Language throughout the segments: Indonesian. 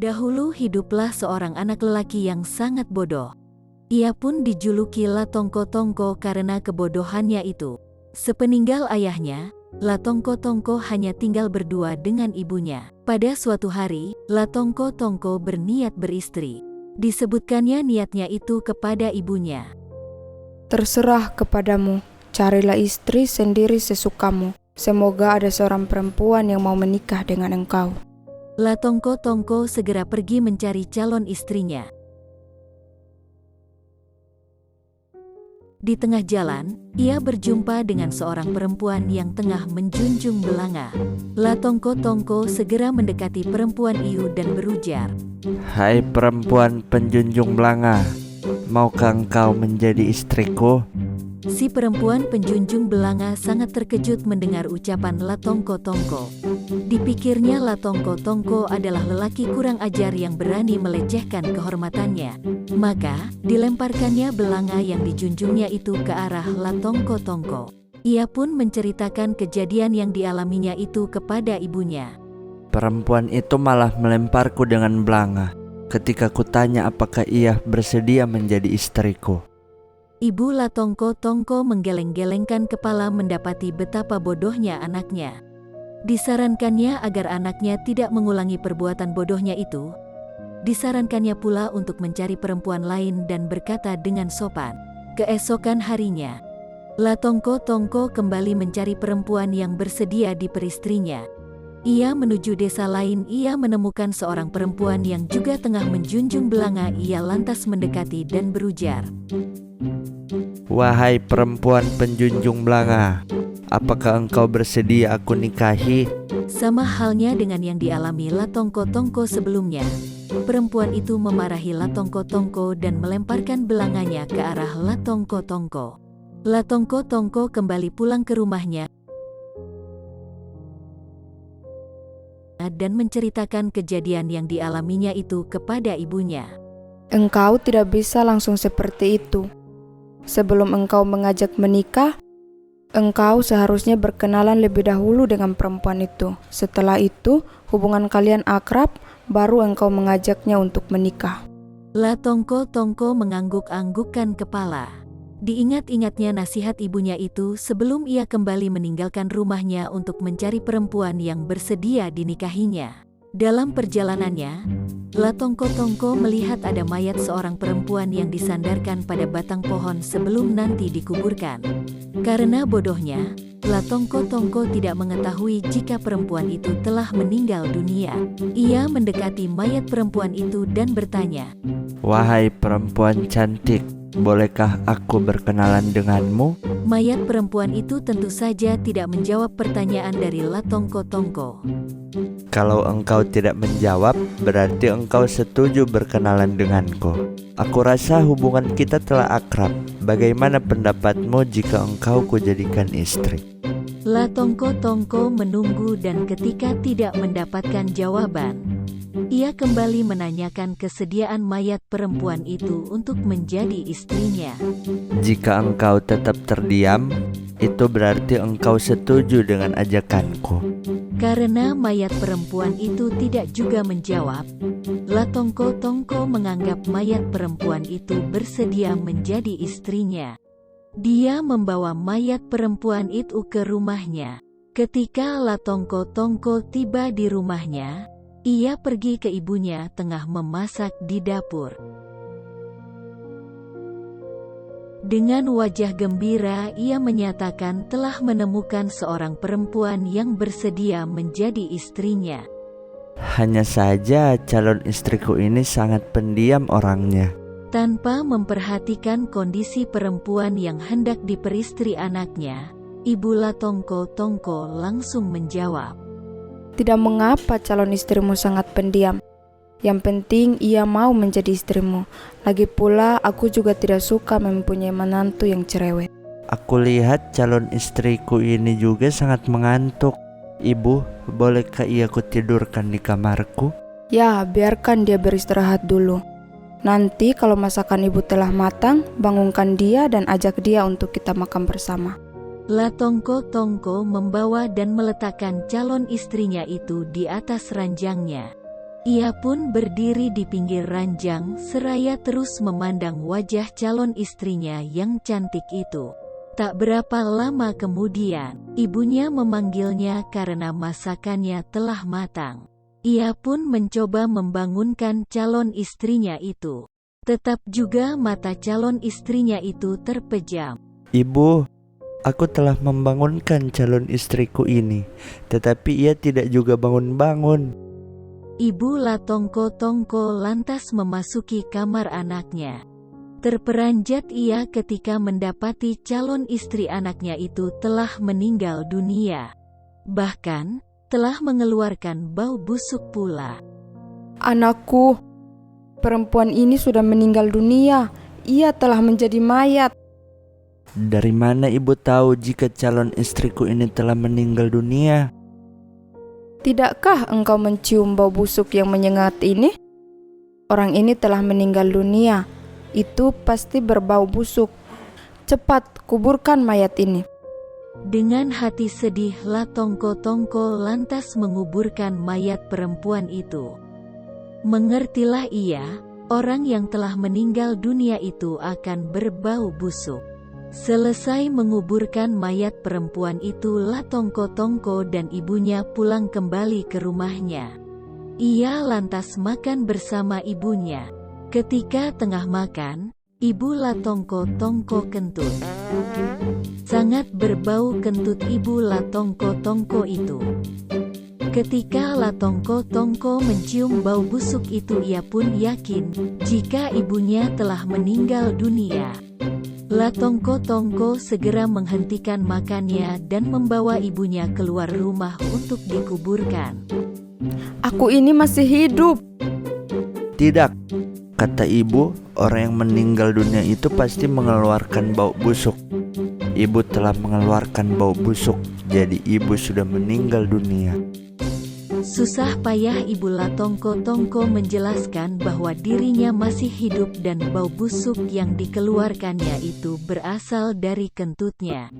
Dahulu hiduplah seorang anak lelaki yang sangat bodoh. Ia pun dijuluki Latongko-tongko karena kebodohannya itu. Sepeninggal ayahnya, Latongko-tongko hanya tinggal berdua dengan ibunya. Pada suatu hari, Latongko-tongko berniat beristri. Disebutkannya niatnya itu kepada ibunya. Terserah kepadamu, carilah istri sendiri sesukamu. Semoga ada seorang perempuan yang mau menikah dengan engkau. Latongko-tongko segera pergi mencari calon istrinya. Di tengah jalan, ia berjumpa dengan seorang perempuan yang tengah menjunjung belanga. Latongko-tongko segera mendekati perempuan itu dan berujar, "Hai perempuan penjunjung belanga, maukah engkau menjadi istriku?" Si perempuan penjunjung belanga sangat terkejut mendengar ucapan Latongko-tongko. Dipikirnya Latongko-tongko adalah lelaki kurang ajar yang berani melecehkan kehormatannya. Maka, dilemparkannya belanga yang dijunjungnya itu ke arah Latongko-tongko. Ia pun menceritakan kejadian yang dialaminya itu kepada ibunya. Perempuan itu malah melemparku dengan belanga ketika kutanya apakah ia bersedia menjadi istriku. Ibu Latongko-tongko menggeleng-gelengkan kepala mendapati betapa bodohnya anaknya. Disarankannya agar anaknya tidak mengulangi perbuatan bodohnya itu. Disarankannya pula untuk mencari perempuan lain dan berkata dengan sopan. Keesokan harinya, Latongko-tongko kembali mencari perempuan yang bersedia diperistrinya. Ia menuju desa lain. Ia menemukan seorang perempuan yang juga tengah menjunjung belanga. Ia lantas mendekati dan berujar, "Wahai perempuan penjunjung belanga, apakah engkau bersedia aku nikahi?" Sama halnya dengan yang dialami Latongko-tongko sebelumnya. Perempuan itu memarahi Latongko-tongko dan melemparkan belanganya ke arah Latongko-tongko. Latongko-tongko kembali pulang ke rumahnya dan menceritakan kejadian yang dialaminya itu kepada ibunya. Engkau tidak bisa langsung seperti itu. Sebelum engkau mengajak menikah, engkau seharusnya berkenalan lebih dahulu dengan perempuan itu. Setelah itu, hubungan kalian akrab, baru engkau mengajaknya untuk menikah. Latongko-tongko mengangguk-anggukkan kepala. Diingat-ingatnya nasihat ibunya itu sebelum ia kembali meninggalkan rumahnya untuk mencari perempuan yang bersedia dinikahinya. Dalam perjalanannya, Latongko-tongko melihat ada mayat seorang perempuan yang disandarkan pada batang pohon sebelum nanti dikuburkan. Karena bodohnya, Latongko-tongko tidak mengetahui jika perempuan itu telah meninggal dunia. Ia mendekati mayat perempuan itu dan bertanya, "Wahai perempuan cantik, bolehkah aku berkenalan denganmu?" Mayat perempuan itu tentu saja tidak menjawab pertanyaan dari Latongko-tongko. "Kalau engkau tidak menjawab, berarti engkau setuju berkenalan denganku. Aku rasa hubungan kita telah akrab. Bagaimana pendapatmu jika engkau kujadikan istri?" Latongko-tongko menunggu dan ketika tidak mendapatkan jawaban, ia kembali menanyakan kesediaan mayat perempuan itu untuk menjadi istrinya. "Jika engkau tetap terdiam, itu berarti engkau setuju dengan ajakanku." Karena mayat perempuan itu tidak juga menjawab, Latongko-tongko menganggap mayat perempuan itu bersedia menjadi istrinya. Dia membawa mayat perempuan itu ke rumahnya. Ketika Latongko-tongko tiba di rumahnya, ia pergi ke ibunya tengah memasak di dapur. Dengan wajah gembira ia menyatakan telah menemukan seorang perempuan yang bersedia menjadi istrinya. Hanya saja calon istriku ini sangat pendiam orangnya. Tanpa memperhatikan kondisi perempuan yang hendak diperistri anaknya, Ibu Latongko-tongko langsung menjawab, Tidak mengapa calon istrimu sangat pendiam. Yang penting ia mau menjadi istrimu. Lagi pula aku juga tidak suka mempunyai menantu yang cerewet. Aku lihat calon istriku ini juga sangat mengantuk. Ibu, bolehkah ia kutidurkan di kamarku? Ya, biarkan dia beristirahat dulu. Nanti kalau masakan ibu telah matang, bangunkan dia dan ajak dia untuk kita makan bersama. Latongko-tongko membawa dan meletakkan calon istrinya itu di atas ranjangnya. Ia pun berdiri di pinggir ranjang seraya terus memandang wajah calon istrinya yang cantik itu. Tak berapa lama kemudian, ibunya memanggilnya karena masakannya telah matang. Ia pun mencoba membangunkan calon istrinya itu. Tetap juga mata calon istrinya itu terpejam. Ibu, aku telah membangunkan calon istriku ini, tetapi ia tidak juga bangun-bangun. Ibu Latongko-tongko lantas memasuki kamar anaknya. Terperanjat ia ketika mendapati calon istri anaknya itu telah meninggal dunia. Bahkan, telah mengeluarkan bau busuk pula. Anakku, perempuan ini sudah meninggal dunia. Ia telah menjadi mayat. Dari mana ibu tahu jika calon istriku ini telah meninggal dunia? Tidakkah engkau mencium bau busuk yang menyengat ini? Orang ini telah meninggal dunia. Itu pasti berbau busuk. Cepat kuburkan mayat ini. Dengan hati sedih, Latongko-tongko lantas menguburkan mayat perempuan itu. Mengertilah ia, orang yang telah meninggal dunia itu akan berbau busuk. Selesai menguburkan mayat perempuan itu, Latongko-tongko dan ibunya pulang kembali ke rumahnya. Ia lantas makan bersama ibunya. Ketika tengah makan, ibu Latongko-tongko kentut. Sangat berbau kentut ibu Latongko-tongko itu. Ketika Latongko-tongko mencium bau busuk itu, ia pun yakin jika ibunya telah meninggal dunia. Latongko-tongko segera menghentikan makannya dan membawa ibunya keluar rumah untuk dikuburkan. Aku ini masih hidup. Tidak, kata ibu, orang yang meninggal dunia itu pasti mengeluarkan bau busuk. Ibu telah mengeluarkan bau busuk, jadi ibu sudah meninggal dunia. Susah payah ibu Latongko-tongko menjelaskan bahwa dirinya masih hidup dan bau busuk yang dikeluarkannya itu berasal dari kentutnya.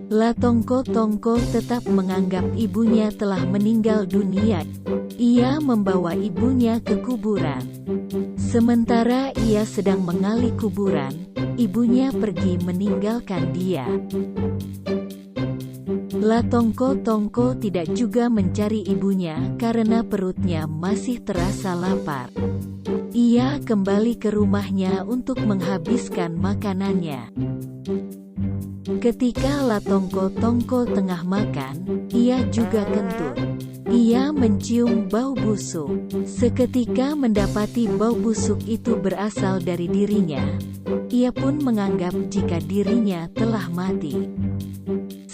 Latongko-tongko tetap menganggap ibunya telah meninggal dunia. Ia membawa ibunya ke kuburan. Sementara ia sedang mengali kuburan, ibunya pergi meninggalkan dia. Latongko-tongko tidak juga mencari ibunya karena perutnya masih terasa lapar. Ia kembali ke rumahnya untuk menghabiskan makanannya. Ketika Latongko-tongko tengah makan, ia juga kentut. Ia mencium bau busuk. Seketika mendapati bau busuk itu berasal dari dirinya. Ia pun menganggap jika dirinya telah mati.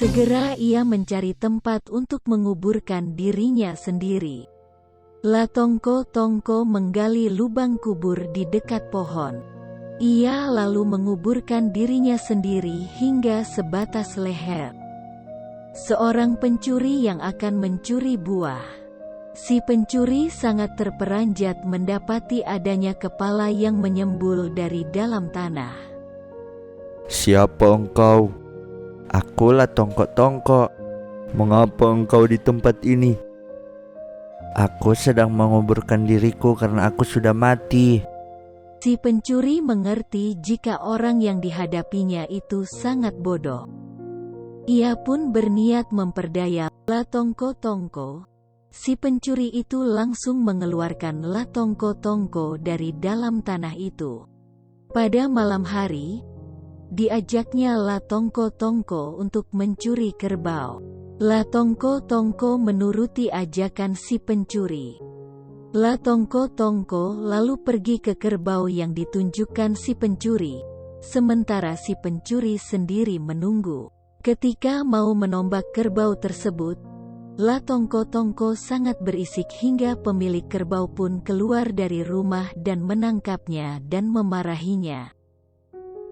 Segera ia mencari tempat untuk menguburkan dirinya sendiri. Latongko-tongko menggali lubang kubur di dekat pohon. Ia lalu menguburkan dirinya sendiri hingga sebatas leher. Seorang pencuri yang akan mencuri buah. Si pencuri sangat terperanjat mendapati adanya kepala yang menyembul dari dalam tanah. Siapa engkau? Akulah Tongko-tongko. Mengapa engkau di tempat ini? Aku sedang menguburkan diriku karena aku sudah mati. Si pencuri mengerti jika orang yang dihadapinya itu sangat bodoh. Ia pun berniat memperdaya Latongko-tongko. Si pencuri itu langsung mengeluarkan Latongko-tongko dari dalam tanah itu. Pada malam hari, diajaknya Latongko-tongko untuk mencuri kerbau. Latongko-tongko menuruti ajakan si pencuri. Latongko-tongko lalu pergi ke kerbau yang ditunjukkan si pencuri, sementara si pencuri sendiri menunggu. Ketika mau menombak kerbau tersebut, Latongko-tongko sangat berisik hingga pemilik kerbau pun keluar dari rumah dan menangkapnya dan memarahinya.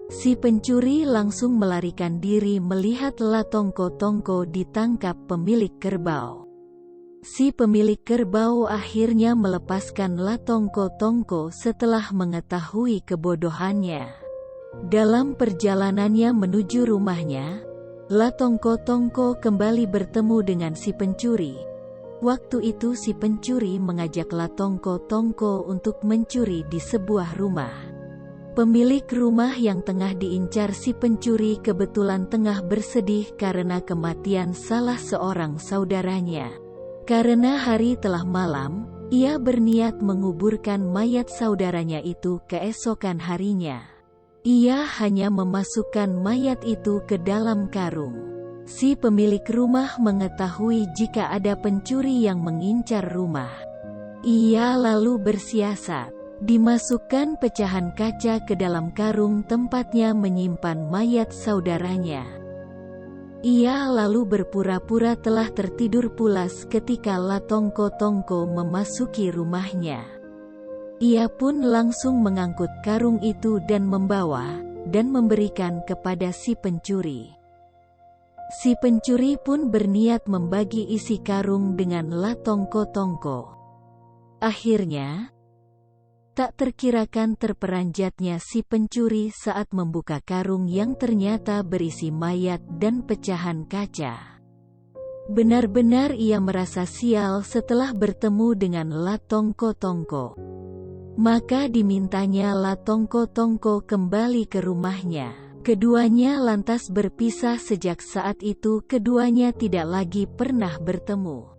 Si pencuri langsung melarikan diri melihat Latongko-tongko ditangkap pemilik kerbau. Si pemilik kerbau akhirnya melepaskan Latongko-tongko setelah mengetahui kebodohannya. Dalam perjalanannya menuju rumahnya, Latongko-tongko kembali bertemu dengan si pencuri. Waktu itu si pencuri mengajak Latongko-tongko untuk mencuri di sebuah rumah. Pemilik rumah yang tengah diincar si pencuri kebetulan tengah bersedih karena kematian salah seorang saudaranya. Karena hari telah malam, ia berniat menguburkan mayat saudaranya itu keesokan harinya. Ia hanya memasukkan mayat itu ke dalam karung. Si pemilik rumah mengetahui jika ada pencuri yang mengincar rumah. Ia lalu bersiasat, dimasukkan pecahan kaca ke dalam karung tempatnya menyimpan mayat saudaranya. Ia lalu berpura-pura telah tertidur pulas ketika Latongko-tongko memasuki rumahnya. Ia pun langsung mengangkut karung itu dan membawa, dan memberikan kepada si pencuri. Si pencuri pun berniat membagi isi karung dengan Latongko-tongko. Akhirnya, tak terkirakan terperanjatnya si pencuri saat membuka karung yang ternyata berisi mayat dan pecahan kaca. Benar-benar ia merasa sial setelah bertemu dengan Latongko-tongko. Maka dimintanya Latongko-tongko kembali ke rumahnya. Keduanya lantas berpisah. Sejak saat itu keduanya tidak lagi pernah bertemu.